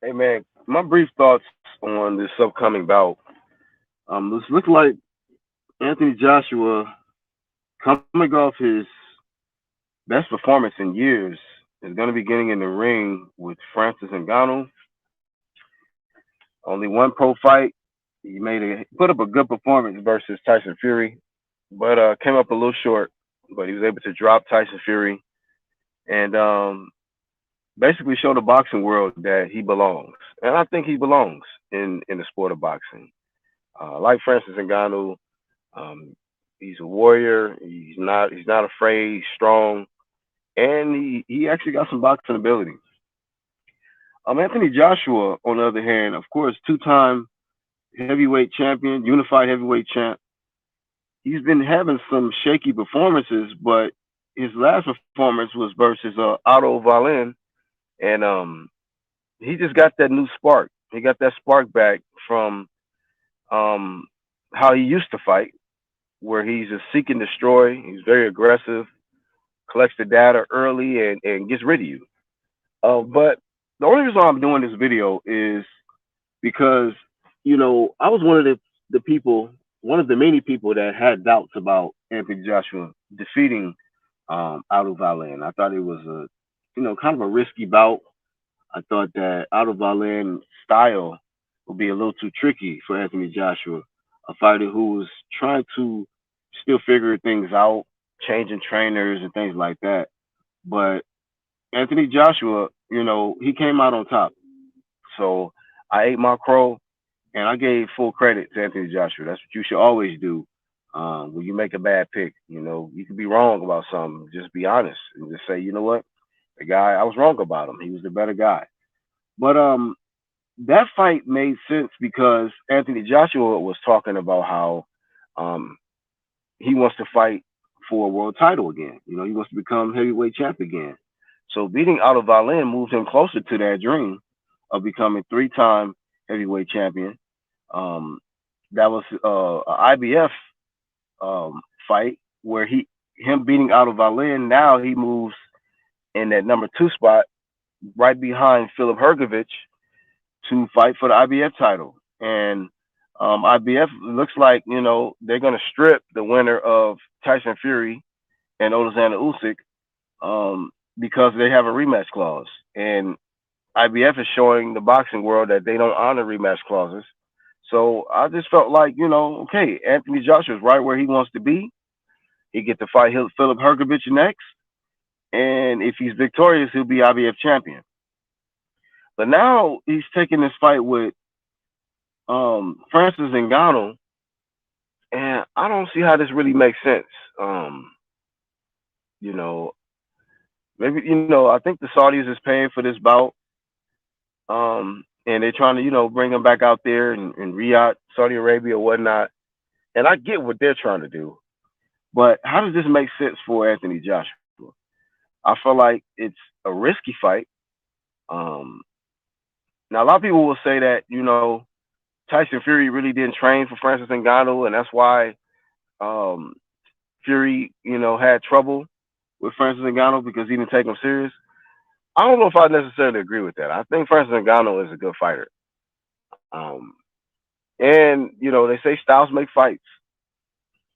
Hey man, my brief thoughts on this upcoming bout. This looks like Anthony Joshua coming off his best performance in years is going to be getting in the ring with Francis Ngannou. Only one pro fight. Put up a good performance versus Tyson Fury, but came up a little short. But he was able to drop Tyson Fury and basically show the boxing world that he belongs. And I think he belongs in the sport of boxing. Like Francis Ngannou, um, he's a warrior. He's not afraid. He's strong, and he actually got some boxing ability. Anthony Joshua, on the other hand, of course, two-time heavyweight champion, unified heavyweight champ. He's been having some shaky performances, but his last performance was versus Otto Valen, and he just got that new spark. He got that spark back from um, how he used to fight, where he's a seek and destroy. He's very aggressive, collects the data early, and gets rid of you. But the only reason why I'm doing this video is because I was one of the people, one of the many people that had doubts about Anthony Joshua defeating Aldo Valen. I thought it was a kind of a risky bout. I thought that Aldo Valen's style would be a little too tricky for Anthony Joshua, a fighter who was trying to still figure things out, changing trainers and things like that. But Anthony Joshua, he came out on top. So I ate my crow and I gave full credit to Anthony Joshua. That's what you should always do when you make a bad pick. You can be wrong about something. Just be honest and just say, you know what, the guy I was wrong about him. He was the better guy. But that fight made sense because Anthony Joshua was talking about how um, he wants to fight for a world title again. He wants to become heavyweight champ again. So beating Otto Valen moved him closer to that dream of becoming three-time heavyweight champion. Um, that was an IBF fight where him beating Otto Valen. Now he moves in that number two spot, right behind Philip Hergovich, to fight for the IBF title. And IBF looks like they're going to strip the winner of Tyson Fury and Alexander Usyk because they have a rematch clause. And IBF is showing the boxing world that they don't honor rematch clauses. So I just felt like, okay, Anthony Joshua is right where he wants to be. He get to fight Philip Hergovich next, and if he's victorious, he'll be IBF champion. But now he's taking this fight with Francis Ngannou, and I don't see how this really makes sense. You know, maybe I think the Saudis is paying for this bout, and they're trying to bring him back out there in Riyadh, Saudi Arabia, or whatnot. And I get what they're trying to do, but how does this make sense for Anthony Joshua? I feel like it's a risky fight. Um, Now a lot of people will say that Tyson Fury really didn't train for Francis Ngannou, and that's why um, Fury had trouble with Francis Ngannou because he didn't take him serious. I don't know if I necessarily agree with that. I think Francis Ngannou is a good fighter, um, and they say styles make fights.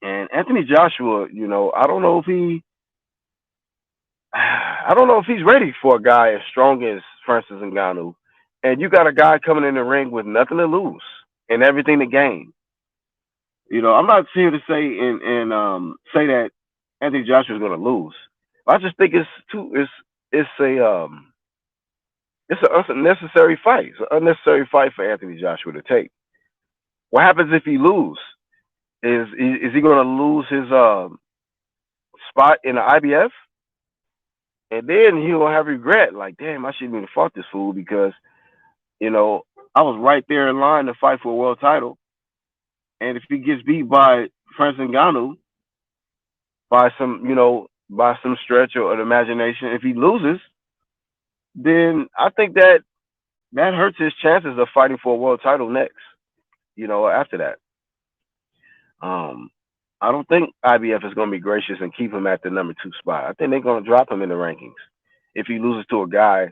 And Anthony Joshua, I don't know if he's ready for a guy as strong as Francis Ngannou. And you got a guy coming in the ring with nothing to lose and everything to gain. I'm not here to say and say that Anthony Joshua is going to lose. I just think it's an unnecessary fight. It's an unnecessary fight for Anthony Joshua to take. What happens if he lose? Is he going to lose his spot in the IBF? And then he'll have regret, like, damn, I shouldn't even fought this fool because I was right there in line to fight for a world title. And if he gets beat by Francis Ngannou by some stretch or an imagination, if he loses, then I think that hurts his chances of fighting for a world title next. After that, um, I don't think IBF is going to be gracious and keep him at the number two spot. I think they're going to drop him in the rankings if he loses to a guy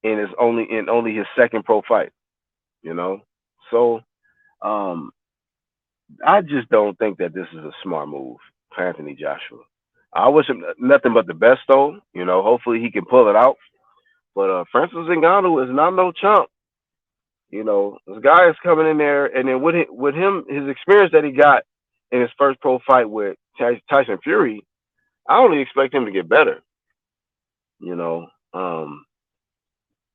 and it's only his second pro fight. You know, so um, I just don't think that this is a smart move for Anthony Joshua. I wish him nothing but the best, though. You know, hopefully he can pull it out. But Francis Ngannou is not no chump. You know, this guy is coming in there, and then with him, his experience that he got in his first pro fight with Tyson Fury, I only expect him to get better. You know,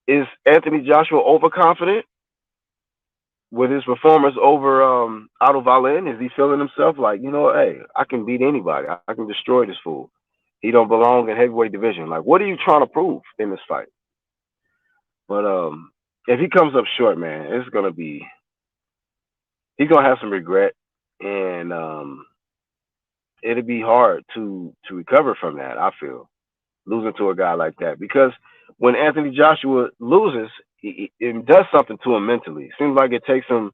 is Anthony Joshua overconfident with his performance over Otto Valen? Is he feeling himself like, hey, I can beat anybody. I can destroy this fool. He don't belong in heavyweight division. Like, what are you trying to prove in this fight? But if he comes up short, man, it's gonna be he's gonna have some regret, and it'll be hard to recover from that. I feel losing to a guy like that because when Anthony Joshua loses, it does something to him mentally. It seems like it takes him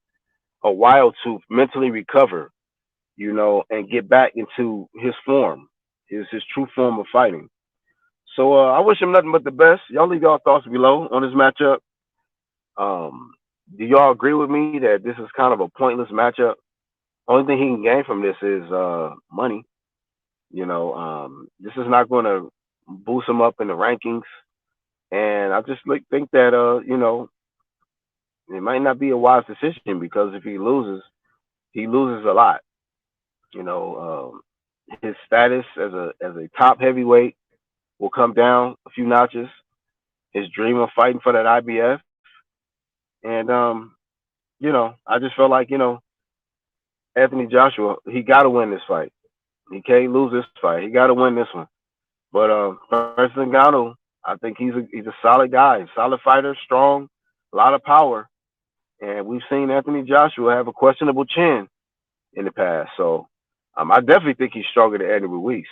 a while to mentally recover, and get back into his form, his true form of fighting. So I wish him nothing but the best. Y'all leave y'all thoughts below on this matchup. Um, do y'all agree with me that this is kind of a pointless matchup? Only thing he can gain from this is money. This is not going to boost him up in the rankings, and I just think that it might not be a wise decision because if he loses a lot. His status as a top heavyweight will come down a few notches. His dream of fighting for that IBF, and I just felt like Anthony Joshua, he got to win this fight. He can't lose this fight. He got to win this one. But Francis Ngannou, I think he's a solid guy, solid fighter, strong, a lot of power, and we've seen Anthony Joshua have a questionable chin in the past. So I definitely think he's stronger than Andy Ruiz.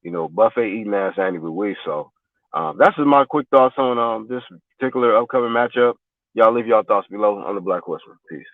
Buffet eating ass Andy Ruiz. So that's just my quick thoughts on this particular upcoming matchup. Y'all leave y'all thoughts below on the Black Horseman. Peace.